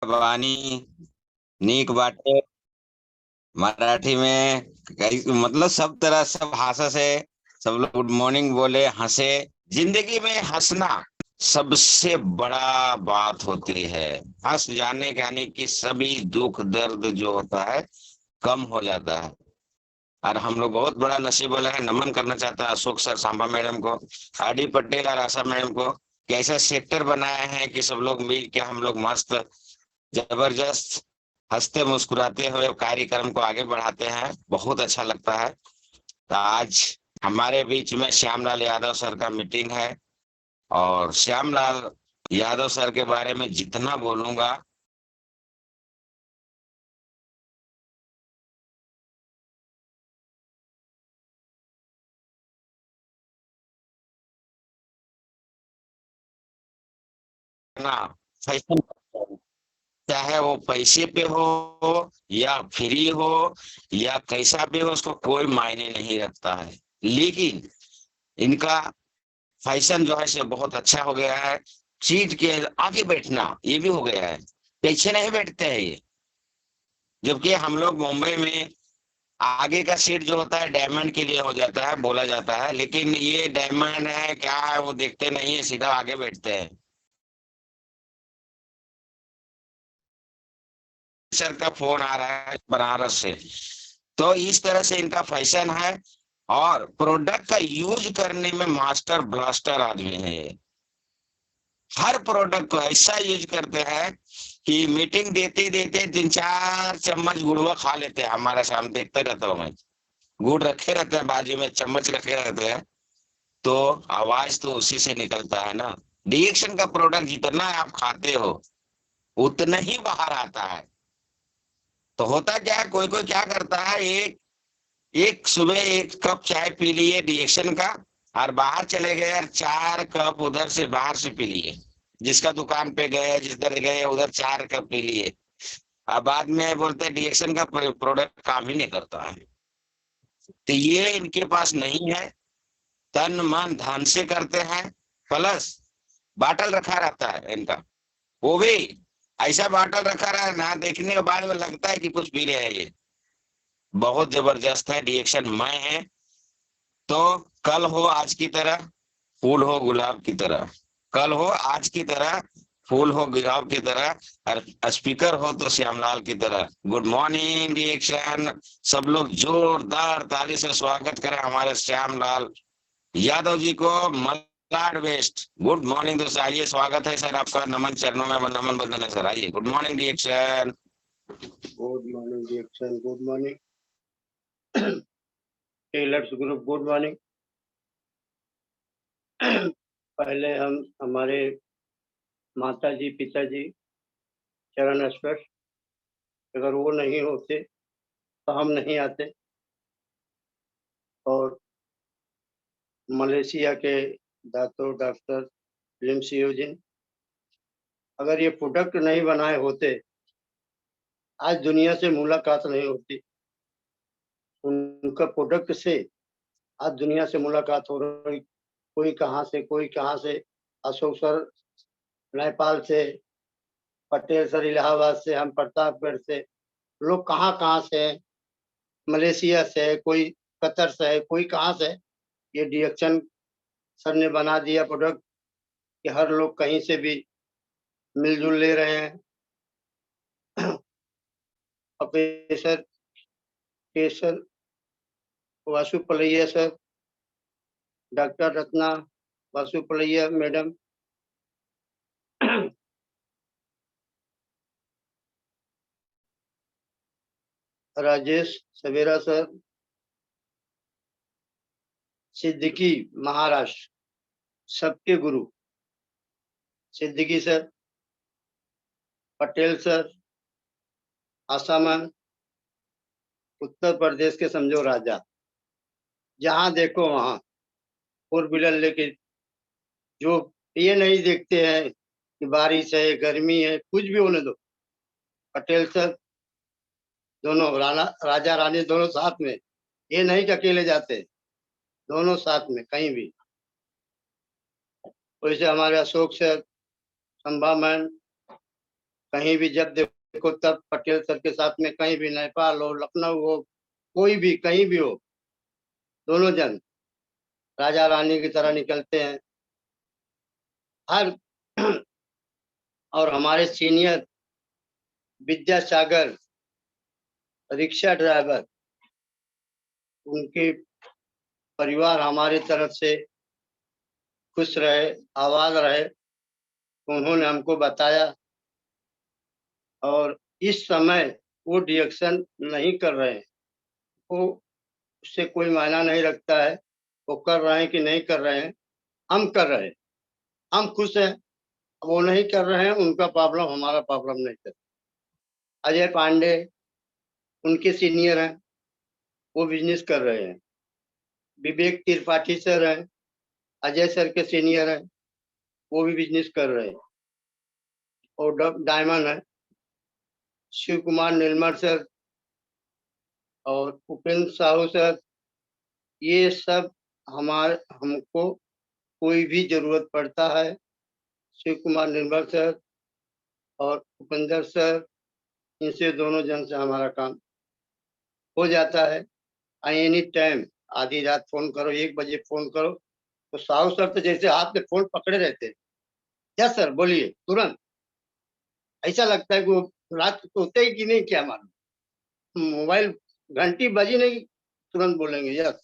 वाणी नीक बाटे मराठी में कई मतलब सब तरह सब भाषा से सब लोग गुड मॉर्निंग बोले हंसे। जिंदगी में हंसना सबसे बड़ा बात होती है। हंस जाने के यानी कि सभी दुख दर्द जो होता है कम हो जाता है। और हम लोग बहुत बड़ा नसीब वाला है। नमन करना चाहता है अशोक सर सांबा मैडम को, आर डी पटेल और आशा मैडम को कि ऐसा सेक्टर बनाए हैं कि सब लोग मिल के हम लोग मस्त जबरदस्त हंसते मुस्कुराते हुए कार्यक्रम को आगे बढ़ाते हैं। बहुत अच्छा लगता है। तो आज हमारे बीच में श्यामलाल यादव सर का मीटिंग है और श्यामलाल यादव सर के बारे में जितना बोलूंगा ना फैशन, चाहे वो पैसे पे हो या फ्री हो या कैसा भी हो, उसको कोई मायने नहीं रखता है। लेकिन इनका फैशन जो है से बहुत अच्छा हो गया है। सीट के आगे बैठना ये भी हो गया है, पीछे नहीं बैठते हैं ये। जबकि हम लोग मुंबई में आगे का सीट जो होता है डायमंड के लिए हो जाता है, बोला जाता है, लेकिन ये डायमंड है क्या है वो देखते नहीं है, सीधा आगे बैठते हैं। सर का फोन आ रहा है बनारस से। तो इस तरह से इनका फैशन है और प्रोडक्ट का यूज करने में मास्टर ब्लास्टर आदमी है ये। हर प्रोडक्ट को ऐसा यूज करते हैं कि मीटिंग देते देते 3-4 चम्मच गुड़वा खा लेते हैं। हमारे सामने देखते रहता हूँ मैं, गुड़ रखे रहते हैं बाजू में, चम्मच रखे रहते हैं। तो आवाज तो उसी से निकलता है ना। रिएक्शन का प्रोडक्ट जितना आप खाते हो उतना ही बाहर आता है। तो होता क्या है, कोई कोई क्या करता है, एक एक सुबह एक कप चाय पी लिए रिएक्शन का और बाहर चले गए और 4 कप उधर से बाहर से पी लिए। जिसका दुकान पे गए जिधर गए उधर 4 कप पी लिए। अब बाद में बोलते हैं रिएक्शन का प्रोडक्ट काम ही नहीं करता है। तो ये इनके पास नहीं है। तन मन धन से करते हैं। प्लस बाटल रखा रहता है इनका, वो भी ऐसा बाटल रखा रहा है ना, देखने के बाद में लगता है कि कुछ पी रहे हैं ये। बहुत जबरदस्त है रिएक्शन मैं है। तो कल हो आज की तरह, फूल हो गुलाब की तरह। कल हो आज की तरह, फूल हो गुलाब की तरह, और स्पीकर हो तो श्यामलाल की तरह। Good morning reaction. सब लोग जोरदार ताली से स्वागत करें हमारे श्यामलाल यादव जी को। मलाड वेस्ट गुड मॉर्निंग दोस्त, आइए स्वागत है सर आपका। नमन चरणों में नमन बंदन है सर, आइए। Good morning reaction. Good morning reaction, good morning tailors group, good morning. पहले हम हमारे माता जी पिताजी चरण स्पर्श, अगर वो नहीं होते तो हम नहीं आते। और मलेशिया के दातो डॉक्टर लिम सियोजिन, अगर ये प्रोडक्ट नहीं बनाए होते आज दुनिया से मुलाकात नहीं होती। उनका प्रोडक्ट से आज दुनिया से मुलाकात हो रही। कोई कहाँ से कोई कहाँ से, अशोक सर नेपाल से, पटेल सर इलाहाबाद से, हम प्रतापगढ़ से, लोग कहाँ कहाँ से हैं, मलेशिया से है, कोई कतर से है, कोई कहाँ से है। ये रिएक्शन सर ने बना दिया प्रोडक्ट कि हर लोग कहीं से भी मिलजुल ले रहे हैं। Professor Kesar Vasupalaiya sir, doctor Ratna Vasupalaiya madam, Rajesh Savera sir, Siddiqui Maharashtra, सबके गुरु सिद्दीकी सर, पटेल सर, आसाम, उत्तर प्रदेश के समझो राजा। जहाँ देखो वहाँ 4 व्हीलर लेके, जो ये नहीं देखते हैं कि बारिश है गर्मी है, कुछ भी होने दो। पटेल सर दोनों राजा रानी दोनों साथ में, ये नहीं कि अकेले जाते, दोनों साथ में कहीं भी। वैसे हमारे अशोक सर, संभा मैम, कहीं भी जब देखो तब पटेल सर के साथ में, कहीं भी नेपाल हो, लखनऊ हो, कोई भी कहीं भी हो, दोनों जन राजा रानी की तरह निकलते हैं हर। और हमारे सीनियर विद्यासागर रिक्शा ड्राइवर, उनके परिवार हमारे तरफ से खुश रहे, आबाद रहे, तो उन्होंने हमको बताया। और इस समय वो रिएक्शन नहीं कर रहे हैं, वो उससे कोई मायना नहीं रखता है वो कर रहे हैं कि नहीं कर रहे हैं, हम कर रहे हैं, हम खुश हैं। वो नहीं कर रहे हैं, उनका प्रॉब्लम, हमारा प्रॉब्लम नहीं है। अजय पांडे उनके सीनियर हैं, वो बिजनेस कर रहे हैं। विवेक त्रिपाठी सर हैं, अजय सर के सीनियर हैं, वो भी बिजनेस कर रहे हैं। और डायमंड है, शिव कुमार निर्मल सर और उपेंद्र साहू सर, ये सब हमको कोई भी जरूरत पड़ता है, शिव कुमार निर्मल सर और उपेंद्र सर, इनसे दोनों जन से हमारा काम हो जाता है। एनी टाइम, आधी रात फोन करो, 1 बजे फोन करो, तो साहू सर तो जैसे हाथ में फोन पकड़े रहते हैं। यस सर बोलिए, तुरंत। ऐसा लगता है कि वो रात सोते ही कि नहीं, क्या मालूम, मोबाइल घंटी बजी नहीं, तुरंत बोलेंगे यस।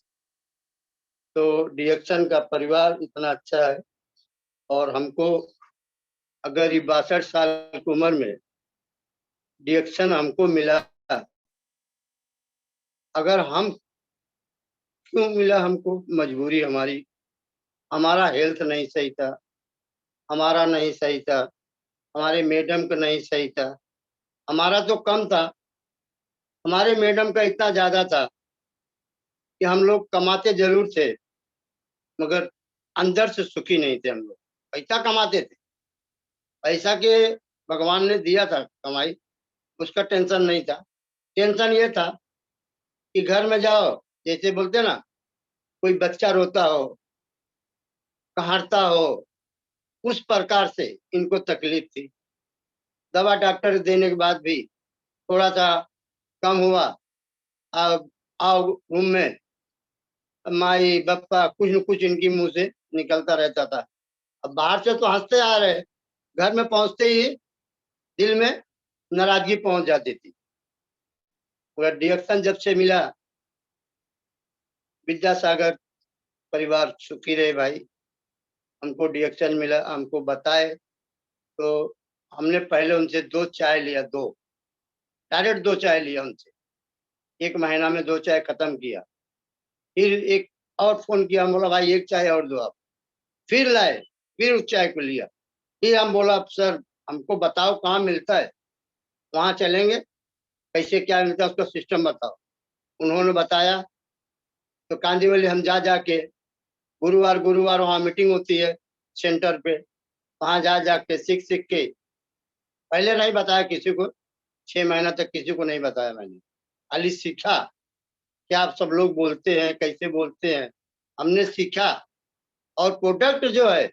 तो डिएक्शन का परिवार इतना अच्छा है। और हमको अगर ये 62 साल की उम्र में डिएक्शन हमको मिला, अगर हम क्यों मिला हमको, मजबूरी हमारी, हमारा हेल्थ नहीं सही था, हमारा नहीं सही था, हमारे मैडम का नहीं सही था। हमारा तो कम था, हमारे मैडम का इतना ज्यादा था कि हम लोग कमाते जरूर थे, मगर अंदर से सुखी नहीं थे हम लोग। पैसा कमाते थे, पैसा के भगवान ने दिया था कमाई, उसका टेंशन नहीं था। टेंशन ये था कि घर में जाओ, जैसे बोलते ना, कोई बच्चा रोता हो, कहारता हो, उस प्रकार से इनको तकलीफ थी। दवा डॉक्टर देने के बाद भी थोड़ा सा कम हुआ, अब आओ रूम में, माई बप्पा कुछ न कुछ इनकी मुंह से निकलता रहता था। अब बाहर से तो हंसते आ रहे, घर में पहुंचते ही दिल में नाराजगी पहुंच जाती थी। पूरा डिएक्शन जब से मिला, विद्यासागर परिवार सुखी रहे भाई। हमको डिएक्शन मिला, हमको बताए, तो हमने पहले उनसे 2 चाय लिया, डायरेक्ट 2 चाय लिया उनसे। 1 महीना में 2 चाय खत्म किया। फिर एक और फोन किया, हम बोला भाई 1 चाय और दो आप। फिर लाए, फिर उस चाय को लिया। फिर हम बोला सर हमको बताओ कहाँ मिलता है, वहां चलेंगे, कैसे क्या मिलता है उसका सिस्टम बताओ। उन्होंने बताया, तो कांदीवली हम जा जाके गुरुवार गुरुवार वहाँ मीटिंग होती है सेंटर पे, वहां जा जाके सीख सीख के, पहले नहीं बताया किसी को, 6 महीना तक किसी को नहीं बताया मैंने, खाली सीखा क्या आप सब लोग बोलते हैं, कैसे बोलते हैं, हमने सीखा। और प्रोडक्ट जो है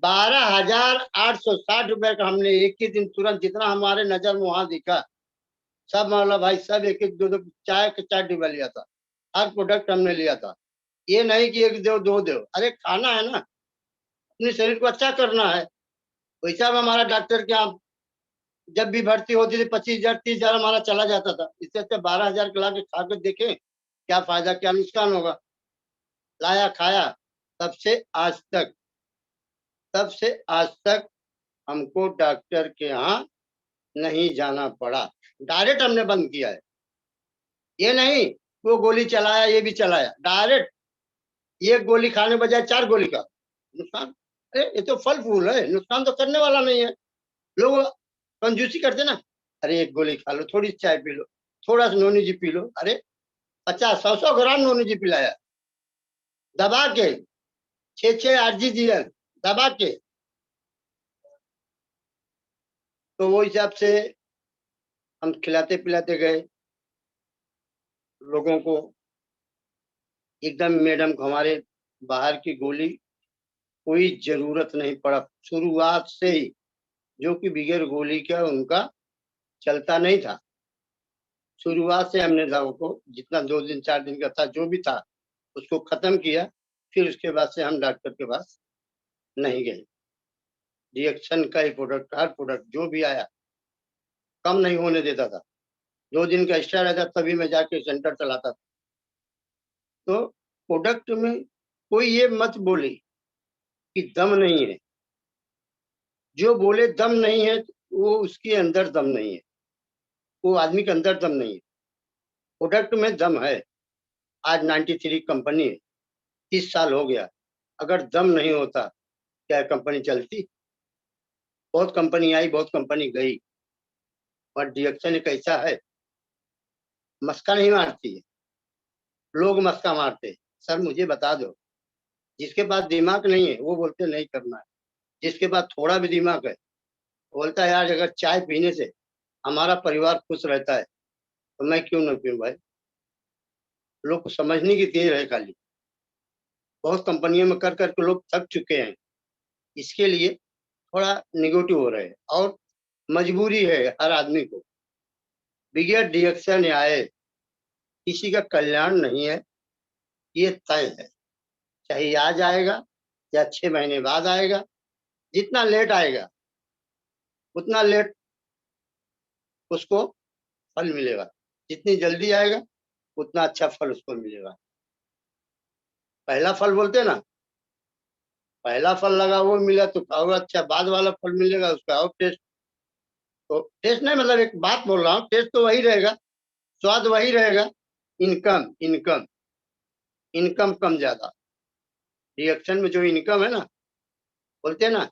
12,860 रुपए का हमने एक ही दिन तुरंत, जितना हमारे नजर में वहां दिखा, सब मतलब भाई सब एक एक दो दो चाय के 4 डिब्बा लिया था। हर प्रोडक्ट हमने लिया था। ये नहीं कि एक दो दो दो, अरे खाना है ना, अपने शरीर को अच्छा करना है। वैसा में हमारा डॉक्टर के यहाँ जब भी भर्ती होती थी 25,000 30,000 हमारा चला जाता था। इससे अच्छा 12,000 के ला के खा के देखें क्या फायदा क्या नुकसान होगा। लाया खाया, तब से आज तक, तब से आज तक हमको डॉक्टर के यहाँ नहीं जाना पड़ा। डायरेक्ट हमने बंद किया है। ये नहीं वो गोली चलाया ये भी चलाया, डायरेक्ट ये गोली खाने बजाय 4 गोली का नुकसान। अरे ये तो फल फूल है, नुकसान तो करने वाला नहीं है। लोग कंजूसी करते ना, अरे 1 गोली खा लो, थोड़ी चाय पी लो, थोड़ा सा नोनी जी पी लो। अरे 50 100 100 ग्राम नोनी जी पिलाया, दबा के 6 6 8 जी दिया, दबा के। तो वो हिसाब से हम खिलाते पिलाते गए लोगों को। एकदम मैडम को हमारे बाहर की गोली कोई जरूरत नहीं पड़ा, शुरुआत से ही जो कि बगैर गोली का उनका चलता नहीं था। शुरुआत से हमने दवा को जितना 2 दिन 4 दिन का था जो भी था उसको खत्म किया, फिर उसके बाद से हम डॉक्टर के पास नहीं गए। रिएक्शन का ही प्रोडक्ट, हर प्रोडक्ट जो भी आया कम नहीं होने देता था। 2 दिन का एक्स्ट्रा रहता तभी मैं जाके सेंटर चलाता था। तो प्रोडक्ट में कोई ये मत बोले कि दम नहीं है। जो बोले दम नहीं है वो उसके अंदर दम नहीं है, वो आदमी के अंदर दम नहीं है। प्रोडक्ट में दम है। आज 93 कंपनी है, 30 साल हो गया। अगर दम नहीं होता क्या कंपनी चलती? बहुत कंपनी आई, बहुत कंपनी गई, और डिएक्शन एक ऐसा है, मस्का नहीं मारती है। लोग मस्का मारते हैं, सर मुझे बता दो। जिसके पास दिमाग नहीं है वो बोलते नहीं करना है। जिसके पास थोड़ा भी दिमाग है बोलता है यार अगर चाय पीने से हमारा परिवार खुश रहता है तो मैं क्यों ना पीऊं भाई। लोग को समझने की तेज है खाली। बहुत कंपनियों में कर करके लोग थक चुके हैं, इसके लिए थोड़ा निगेटिव हो रहे हैं। और मजबूरी है हर आदमी को, बगैर डिएक्शन आए किसी का कल्याण नहीं है, ये तय है। चाहे आज आएगा या 6 महीने बाद आएगा, जितना लेट आएगा उतना लेट उसको फल मिलेगा। जितनी जल्दी आएगा उतना अच्छा फल उसको मिलेगा। पहला फल बोलते ना, पहला फल लगा वो मिला तो खाओ अच्छा, बाद वाला फल मिलेगा उसका और टेस्ट। तो टेस्ट नहीं मतलब एक बात बोल रहा हूँ, टेस्ट तो वही रहेगा, स्वाद वही रहेगा। इनकम इनकम इनकम कम ज्यादा। रिएक्शन में जो इनकम है ना, बोलते हैं ना,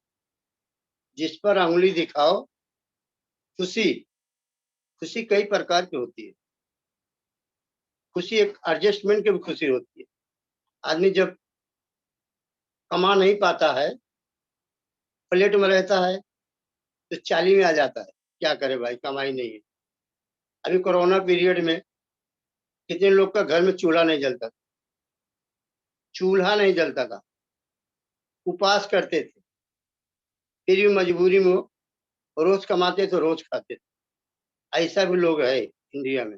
जिस पर उंगली दिखाओ खुशी। खुशी कई प्रकार की होती है। खुशी एक एडजस्टमेंट की भी खुशी होती है। आदमी जब कमा नहीं पाता है, प्लेट में रहता है, तो चाली में आ जाता है, क्या करे भाई कमाई नहीं है। अभी कोरोना पीरियड में कितने लोग का घर में चूल्हा नहीं जलता था। चूल्हा नहीं जलता था, उपवास करते थे, फिर भी मजबूरी में वो रोज कमाते तो रोज खाते थे। ऐसा भी लोग है इंडिया में,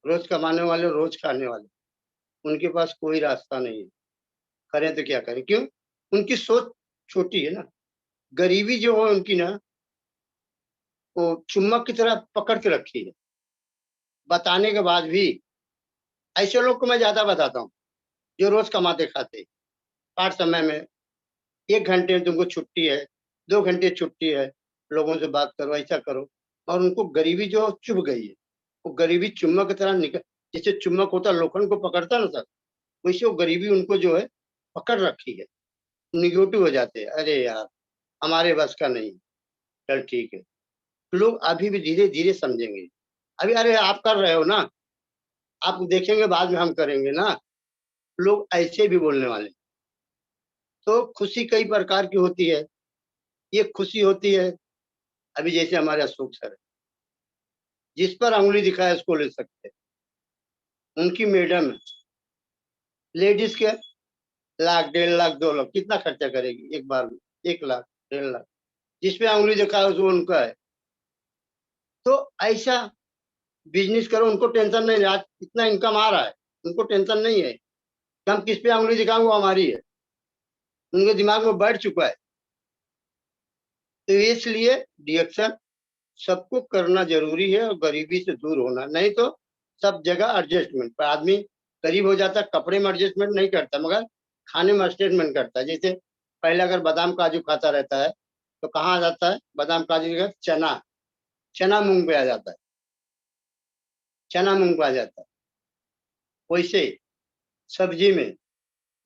रोज कमाने वाले रोज खाने वाले, उनके पास कोई रास्ता नहीं है। करें तो क्या करें, क्यों? उनकी सोच छोटी है ना। गरीबी जो है उनकी ना, वो चुम्बक की तरह पकड़ के रखी है। बताने के बाद भी ऐसे लोग को मैं ज्यादा बताता हूँ जो रोज कमाते खाते। पाठ समय में 1 घंटे तुमको छुट्टी है, 2 घंटे छुट्टी है, लोगों से बात करो, ऐसा करो। और उनको गरीबी जो चुभ गई है, वो गरीबी चुम्बक की तरह निकल, जैसे चुम्बक होता है लोखंड को पकड़ता ना सर, वैसे वो गरीबी उनको जो है पकड़ रखी है। निगेटिव हो जाते हैं, अरे यार हमारे बस का नहीं। चल ठीक है, लोग अभी भी धीरे धीरे समझेंगे। अभी अरे आप कर रहे हो ना, आप देखेंगे बाद में हम करेंगे ना, लोग ऐसे भी बोलने वाले। तो खुशी कई प्रकार की होती है। ये खुशी होती है, अभी जैसे हमारे अशोक सर है, जिस पर उंगली दिखाए उसको ले सकते हैं। उनकी मैडम लेडीज के 1 लाख 1.5 लाख 2 लाख कितना खर्चा करेगी एक बार में? 1 लाख 1.5 लाख जिस पे उंगली दिखाए वो उनका है। तो ऐसा बिजनेस करो, उनको टेंशन नहीं है। आज इतना इनकम आ रहा है, उनको टेंशन नहीं है कि हम किस पे उंगली दिखाएं, वो हमारी है। उनके दिमाग में बैठ चुका है। तो इसलिए डिएक्शन सबको करना जरूरी है, और गरीबी से दूर होना। नहीं तो सब जगह एडजस्टमेंट पर आदमी गरीब हो जाता है। कपड़े में एडजस्टमेंट नहीं करता मगर खाने में एडजस्टमेंट करता है। जैसे पहले अगर बादाम काजू खाता रहता है तो कहाँ आ जाता है? बादाम काजू की जगह चना, चना मूंग पे आ जाता है, चना मूंग पे आ जाता है। वैसे सब्जी में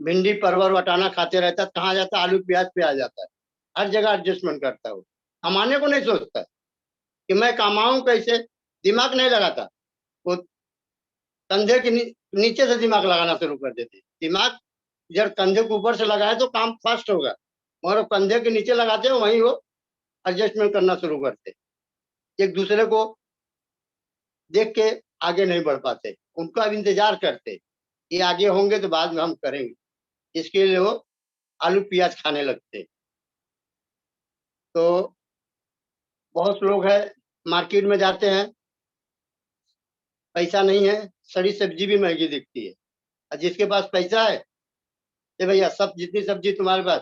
भिंडी परवर वटाना खाते रहता है, कहाँ आ जाता है? आलू प्याज पे आ जाता है। हर जगह एडजस्टमेंट करता है वो, कमाने को नहीं सोचता है कि मैं कमाऊं कैसे, दिमाग नहीं लगाता वो। कंधे के नीचे से दिमाग लगाना शुरू कर देते। दिमाग जब कंधे के ऊपर से लगाए तो काम फास्ट होगा, और कंधे के नीचे लगाते हैं वहीं वो एडजस्टमेंट करना शुरू करते। एक दूसरे को देख के आगे नहीं बढ़ पाते, उनका अब इंतजार करते, ये आगे होंगे तो बाद में हम करेंगे। इसके लिए वो आलू प्याज खाने लगते। तो बहुत लोग हैं मार्केट में जाते हैं, पैसा नहीं है, सड़ी सब्जी भी महंगी दिखती है, और जिसके पास पैसा है, ये भैया सब जितनी सब्जी तुम्हारे पास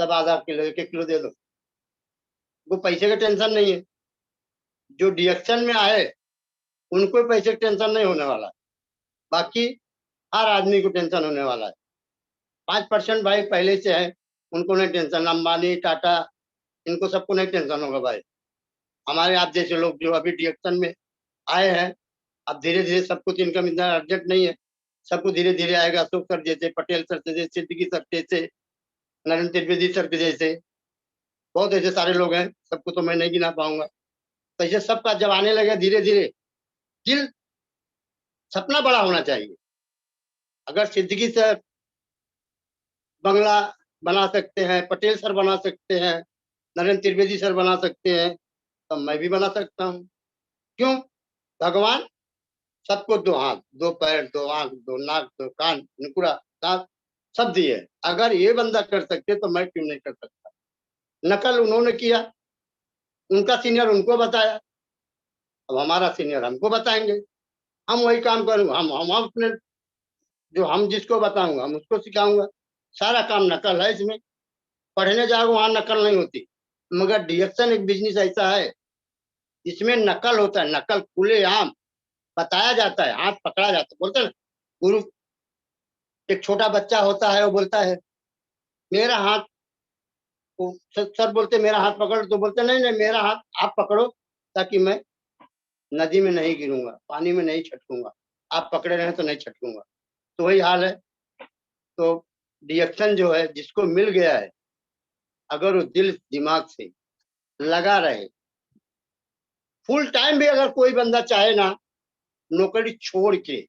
सब आधा किलो 1-1 किलो दे दो, वो पैसे का टेंशन नहीं है। जो डिडक्शन में आए उनको पैसे का टेंशन नहीं होने वाला, बाकी हर आदमी को टेंशन होने वाला है। 5% भाई पहले से है, उनको नहीं टेंशन। अंबानी, टाटा, इनको सबको नहीं टेंशन होगा भाई। हमारे आप जैसे लोग जो अभी डिडक्शन में आए हैं, अब धीरे धीरे सब कुछ इनकम इतना अर्जेंट नहीं है, सबको धीरे धीरे आएगा। अशोक सर जैसे, पटेल सर जैसे, सिद्दीकी सर जैसे, नरेंद्र त्रिवेदी सर के जैसे, बहुत ऐसे सारे लोग हैं, सबको तो मैं नहीं गिना पाऊंगा। तो ऐसे सबका जब आने लगे धीरे धीरे, दिल, सपना बड़ा होना चाहिए। अगर सिद्दीकी सर बंगला बना सकते हैं, पटेल सर बना सकते हैं, नरेंद्र त्रिवेदी सर बना सकते हैं, तो मैं भी बना सकता हूँ। क्यों? भगवान सबको 2 हाथ, 2 पैर, 2 आंख, 2 नाक, 2 कान, नुकुरा, दांत सब दिए। अगर ये बंदा कर सकते तो मैं क्यों नहीं कर सकता? नकल उन्होंने किया, उनका सीनियर उनको बताया, अब हमारा सीनियर हमको बताएंगे, हम वही काम करूंगा। हम अपने, जो हम जिसको बताऊंगा हम उसको सिखाऊंगा। सारा काम नकल है इसमें। पढ़ने जाओ वहां नकल नहीं होती, मगर डिडक्शन एक बिजनेस ऐसा है, इसमें नकल होता है, नकल खुलेआम बताया जाता है, हाथ पकड़ा जाता है। बोलते हैं ना, गुरु, एक छोटा बच्चा होता है, वो बोलता है मेरा हाथ, सर बोलते मेरा हाथ पकड़, तो बोलते नहीं नहीं मेरा हाथ आप पकड़ो, ताकि मैं नदी में नहीं गिरूंगा, पानी में नहीं छटकूंगा, आप पकड़े रहे तो नहीं छटकूंगा। तो वही हाल है। तो डिडक्शन जो है जिसको मिल गया है, अगर वो दिल दिमाग से लगा रहे, फुल टाइम भी अगर कोई बंदा चाहे ना, नौकरी छोड़ के,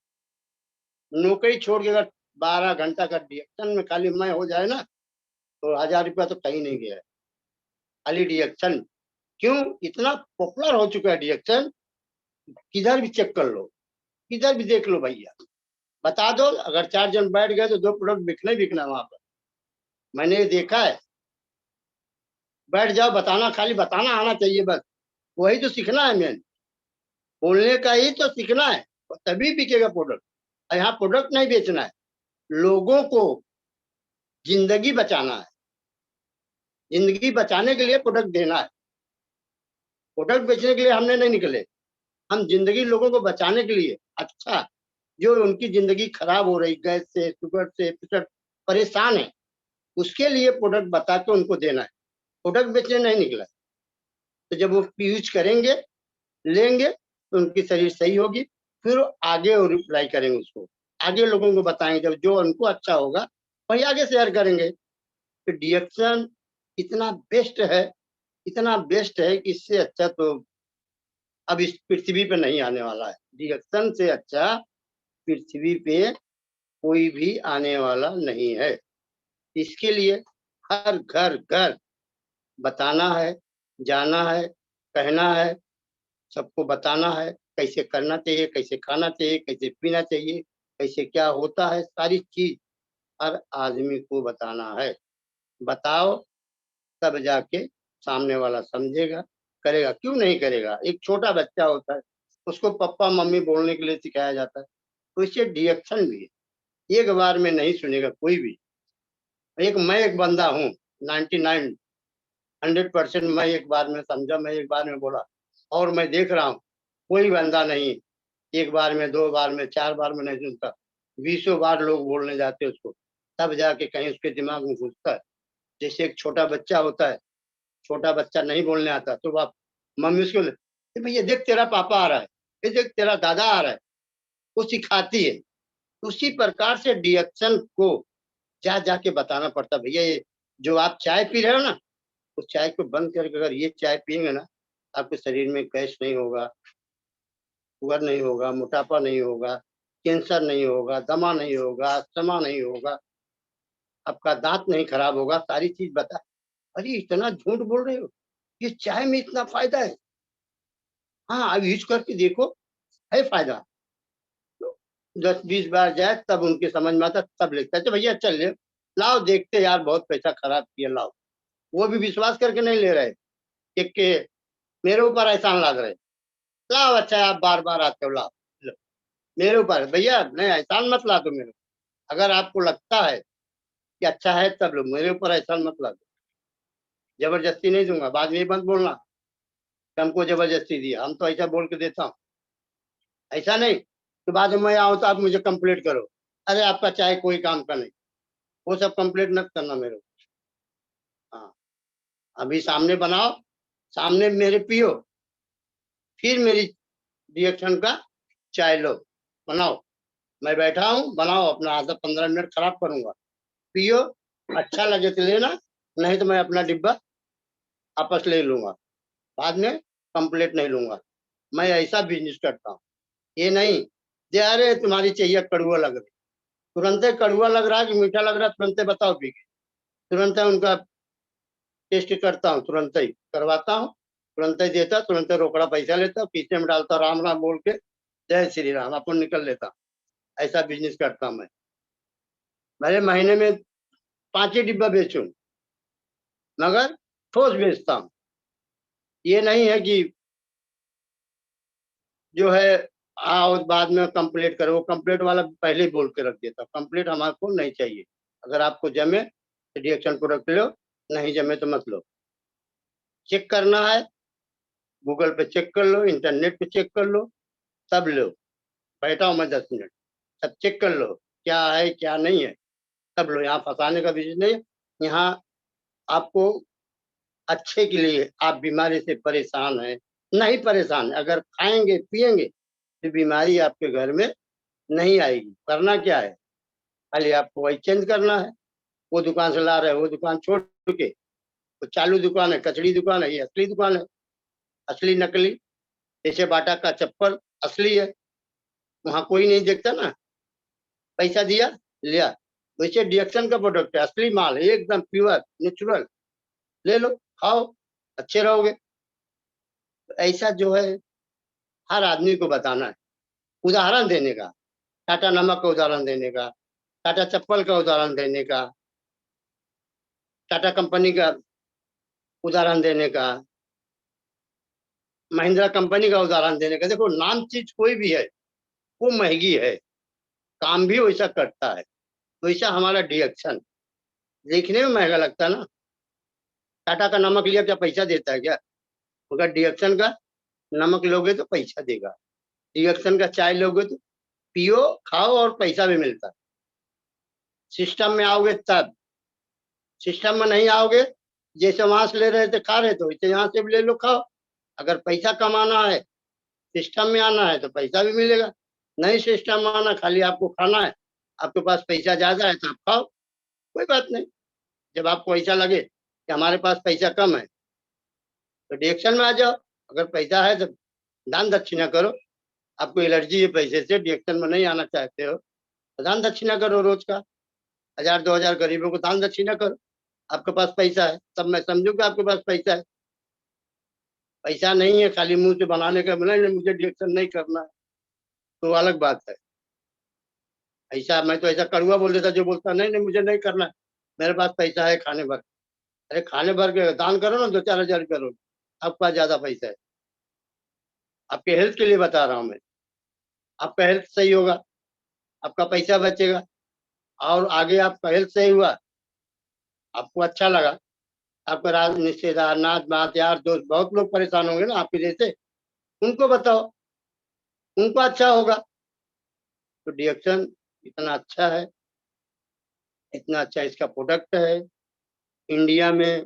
नौकरी छोड़ के अगर 12 घंटा का डिडक्शन में खाली मैं हो जाए ना, तो 1000 रुपया तो कहीं नहीं गया है, खाली डिडक्शन। क्यों? इतना पॉपुलर हो चुका है डिडक्शन, किधर भी चेक कर लो, किधर भी देख लो भैया, बता दो। अगर 4 जन बैठ गए तो 2 प्रोडक्ट बिकना ही बिकना वहां पर। मैंने ये देखा है। बैठ जाओ, बताना, खाली बताना आना चाहिए बस, वही तो सीखना है। मैंने बोलने का ही तो सीखना है, और तभी बिकेगा प्रोडक्ट। यहाँ प्रोडक्ट नहीं बेचना है, लोगों को जिंदगी बचाना है। जिंदगी बचाने के लिए प्रोडक्ट देना है, प्रोडक्ट बेचने के लिए हमने नहीं निकले। हम जिंदगी लोगों को बचाने के लिए, अच्छा, जो उनकी जिंदगी खराब हो रही, गैस से, शुगर से, प्रेशर, परेशान है, उसके लिए प्रोडक्ट बता के उनको देना है, प्रोडक्ट बेचने नहीं निकला। तो जब वो यूज करेंगे, लेंगे, तो उनकी शरीर सही होगी, फिर आगे वो रिप्लाई करेंगे उसको, आगे लोगों को बताएंगे, जब जो उनको अच्छा होगा वही आगे शेयर करेंगे। तो डिडक्शन इतना बेस्ट है, इतना बेस्ट है कि इससे अच्छा तो अब इस पृथ्वी पे नहीं आने वाला है। डिडक्शन से अच्छा पृथ्वी पे कोई भी आने वाला नहीं है। इसके लिए हर घर घर बताना है, जाना है, कहना है, सबको बताना है, कैसे करना चाहिए, कैसे खाना चाहिए, कैसे पीना चाहिए, कैसे क्या होता है, सारी चीज हर आदमी को बताना है। बताओ, तब जाके सामने वाला समझेगा, करेगा। क्यों नहीं करेगा? एक छोटा बच्चा होता है, उसको पप्पा मम्मी बोलने के लिए सिखाया जाता है, तो इससे डिडक्शन भी है, एक बार में नहीं सुनेगा कोई भी। मैं एक बंदा हूँ, 99 100% मैं एक बार में समझा, मैं एक बार में बोला, और मैं देख रहा हूँ कोई बंदा नहीं एक बार में, 2 बार में, 4 बार में नहीं सुनता, 20 बार लोग बोलने जाते उसको, तब जाके कहीं उसके दिमाग में घुसता है। जैसे एक छोटा बच्चा होता है, छोटा बच्चा नहीं बोलने आता, तो आप मम्मी उसको भैया देख तेरा पापा आ रहा है, ये देख तेरा दादा आ रहा है, वो सिखाती है। उसी प्रकार से डिडक्शन को जा जाके बताना पड़ता, भैया ये जो आप चाय पी रहे हो ना, उस चाय को बंद करके अगर ये चाय पियेंगे ना, आपके शरीर में गैस नहीं होगा, शुगर नहीं होगा, मोटापा नहीं होगा, कैंसर नहीं होगा, दमा नहीं होगा, अस्थमा नहीं होगा, आपका दांत नहीं खराब होगा, सारी चीज बता। अरे इतना झूठ बोल रहे हो, ये चाय में इतना फायदा है? हाँ, अब यूज करके देखो, है फायदा। तो 10-20 बार जाए तब उनके समझ में आता, तब लिखता है भैया चल ले, लाओ देखते यार, बहुत पैसा खराब किया, लाओ। वो भी विश्वास करके नहीं ले रहे, एक के मेरे ऊपर एहसान लाद रहे, लाओ अच्छा है, आप बार बार आते हो, लाओ लो। मेरे ऊपर भैया नहीं, एहसान मत ला दो मेरे, अगर आपको लगता है कि अच्छा है तब लो, मेरे ऊपर एहसान मत ला दो। जबरदस्ती नहीं दूंगा, बाद में मत बोलना कि हमको जबरदस्ती दिया, हम तो ऐसा बोल के देता हूँ। ऐसा नहीं कि बाद में मैं आऊँ तो आप मुझे कंप्लीट करो, अरे आपका चाहे कोई काम का नहीं, वो सब कंप्लीट मत करना मेरे को। हाँ, अभी सामने बनाओ, सामने मेरे पियो, फिर मेरी रिएक्शन का चाय लो, बनाओ। मैं बैठा हूँ, बनाओ अपना, आधा 15 मिनट खराब करूंगा, पियो, अच्छा लगे तो लेना, नहीं तो मैं अपना डिब्बा वापस ले लूंगा, बाद में कंप्लीट नहीं लूंगा। मैं ऐसा बिजनेस करता हूँ। ये नहीं जे अरे तुम्हारी चाहिए कड़ुआ लग रही, तुरंत कड़ुआ लग रहा है कि मीठा लग रहा है, तुरंत बताओ पी के, तुरंत उनका टेस्ट करता हूँ, तुरंत ही करवाता हूँ, तुरंत ही देता, तुरंत रोकड़ा पैसा लेता, पीछे में डालता, राम राम बोल के जय श्री राम अपन निकल लेता। ऐसा बिजनेस करता हूँ मैं। मेरे महीने में 5 ही डिब्बा बेचूं, मगर ठोस बेचता हूँ। ये नहीं है कि जो है आओ बाद में कंप्लीट करो, वो कंप्लीट वाला पहले ही बोल के रख देता, कंप्लीट हमारे को नहीं चाहिए। अगर आपको जमे तो रिएक्शन को रख लो, नहीं जमे तो मत लो। चेक करना है, गूगल पे चेक कर लो, इंटरनेट पे चेक कर लो, तब लो। बैठा हूँ मैं 10 मिनट, तब चेक कर लो क्या है क्या नहीं है, तब लो। यहाँ फंसाने का बिजनेस नहीं है, यहाँ आपको अच्छे के लिए, आप बीमारी से परेशान हैं, नहीं परेशान, अगर खाएंगे पिएंगे तो बीमारी आपके घर में नहीं आएगी। करना क्या है, खाली आपको वही चेंज करना है। वो दुकान से ला रहे हैं, वो दुकान छोड़ के, वो चालू दुकान है, कचड़ी दुकान है, ये असली दुकान है, असली नकली। जैसे बाटा का चप्पल असली है, वहां कोई नहीं देखता ना, पैसा दिया लिया। वैसे डिएक्शन का प्रोडक्ट है, असली माल है, एकदम प्योर नेचुरल, ले लो खाओ, अच्छे रहोगे। तो ऐसा जो है हर आदमी को बताना है, उदाहरण देने का, टाटा नमक का उदाहरण देने का, टाटा चप्पल का उदाहरण देने का, टाटा कंपनी का उदाहरण देने का, महिंद्रा कंपनी का उदाहरण देने का। देखो नाम चीज कोई भी है वो महंगी है, काम भी वैसा करता है। वैसा हमारा डिएक्शन देखने में महंगा लगता है ना, टाटा का नमक लिया क्या पैसा देता है क्या? अगर डिएक्शन का नमक लोगे तो पैसा देगा, डिएक्शन का चाय लोगे तो पियो खाओ और पैसा भी मिलता है। सिस्टम में आओगे तब, सिस्टम में नहीं आओगे, जैसे वहां से ले रहे थे खा रहे थे वैसे यहाँ से भी ले लो खाओ। अगर पैसा कमाना है, सिस्टम में आना है तो पैसा भी मिलेगा, नहीं सिस्टम में आना, खाली आपको खाना है, आपके पास पैसा ज्यादा है तो आप खाओ, कोई बात नहीं। जब आपको ऐसा लगे कि हमारे पास पैसा कम है तो डिएक्शन में आ जाओ, अगर पैसा है तो दान दक्षिणा करो। आपको एलर्जी है पैसे से, डिएक्शन में नहीं आना चाहते हो तो दान दक्षिणा करो, रोज का 1000-2000 गरीबों को दान दक्षिणा करो। आपके पास पैसा है तब मैं समझू कि आपके पास पैसा है। पैसा नहीं है, खाली मुंह से बनाने का, नहीं मुझे डिएक्शन नहीं करना है, तो अलग बात है। ऐसा मैं तो ऐसा कड़ुआ बोल देता, जो बोलता नहीं नहीं मुझे नहीं करना है, मेरे पास पैसा है खाने भर। अरे खाने भर के दान करो ना, 2-4 हजार करो, आपके पास ज्यादा पैसा है। आपके हेल्थ के लिए बता रहा हूँ मैं, आपका हेल्थ सही होगा, आपका पैसा बचेगा, और आगे आपका हेल्थ सही हुआ, आपको अच्छा लगा, आपका रिश्तेदार नाच बात यार दोस्त बहुत लोग परेशान होंगे ना आपके जैसे, उनको बताओ, उनको अच्छा होगा। तो डिएक्शन इतना अच्छा है, इतना अच्छा इसका प्रोडक्ट है। इंडिया में,